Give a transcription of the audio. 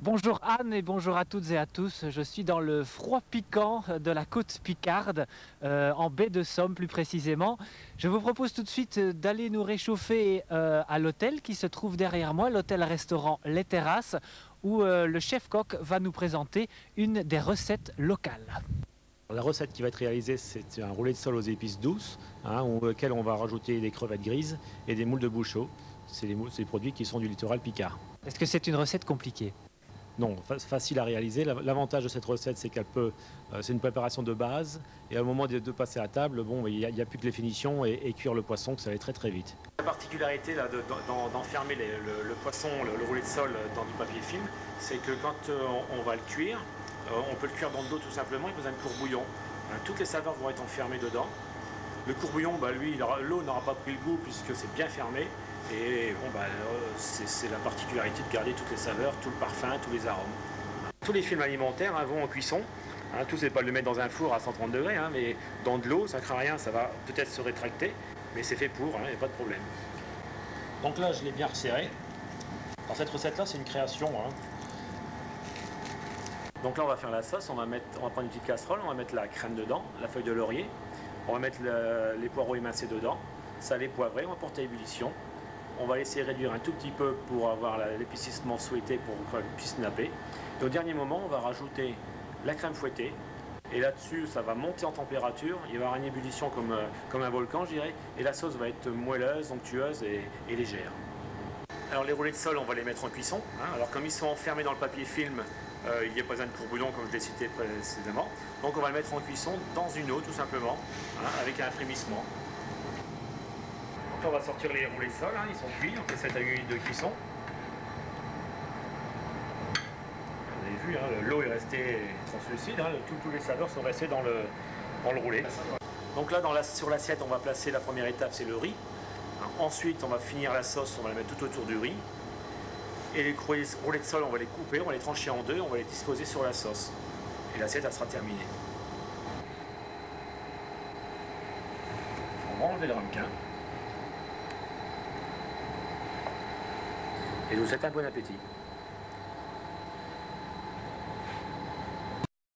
Bonjour Anne et bonjour à toutes et à tous. Je suis dans le froid piquant de la côte picarde, en baie de Somme plus précisément. Je vous propose tout de suite d'aller nous réchauffer à l'hôtel qui se trouve derrière moi, l'hôtel-restaurant Les Terrasses, où le chef-coq va nous présenter une des recettes locales. La recette qui va être réalisée, c'est un roulé de sole aux épices douces, auquel on va rajouter des crevettes grises et des moules de bouchot. C'est des produits qui sont du littoral picard. Est-ce que c'est une recette compliquée? Non, facile à réaliser. L'avantage de cette recette, c'est c'est une préparation de base. Et au moment de passer à table, bon, il n'y a plus que les finitions et cuire le poisson, que ça va très très vite. La particularité d'enfermer le poisson, le roulé de sole dans du papier film, c'est que quand on va le cuire, on peut le cuire dans de l'eau tout simplement, il n'y a pas besoin de courbouillon. Toutes les saveurs vont être enfermées dedans. Le courbouillon, lui, l'eau n'aura pas pris le goût puisque c'est bien fermé. Et bon, c'est la particularité de garder toutes les saveurs, tout le parfum, tous les arômes. Tous les films alimentaires vont en cuisson. Tout, c'est pas de le mettre dans un four à 130 degrés, mais dans de l'eau, ça ne craint rien, ça va peut-être se rétracter, mais c'est fait pour, il n'y a pas de problème. Donc là, je l'ai bien resserré. Alors cette recette-là, c'est une création. Donc là, on va faire la sauce, on va prendre une petite casserole, on va mettre la crème dedans, la feuille de laurier, on va mettre les poireaux émincés dedans, salé, poivré, on va porter à ébullition. On va laisser réduire un tout petit peu pour avoir l'épaississement souhaité pour qu'il puisse napper. Et au dernier moment, on va rajouter la crème fouettée. Et là-dessus, ça va monter en température. Il va y avoir une ébullition comme un volcan, je dirais. Et la sauce va être moelleuse, onctueuse et légère. Alors les roulés de sole, on va les mettre en cuisson. Alors comme ils sont enfermés dans le papier film, il n'y a pas besoin de courbouillon comme je l'ai cité précédemment. Donc on va le mettre en cuisson dans une eau tout simplement, avec un frémissement. On va sortir les roulés de sole, ils sont cuits, on fait 7 à 8 minutes de cuisson. Vous avez vu, l'eau est restée translucide, tous les saveurs sont restées dans le roulé. Donc là, sur l'assiette, on va placer la première étape, c'est le riz. Ensuite, on va finir la sauce, on va la mettre tout autour du riz. Et les roulés de sole, on va les couper, on va les trancher en deux, on va les disposer sur la sauce. Et l'assiette, elle sera terminée. On va enlever le ramequin. Et je vous souhaite un bon appétit.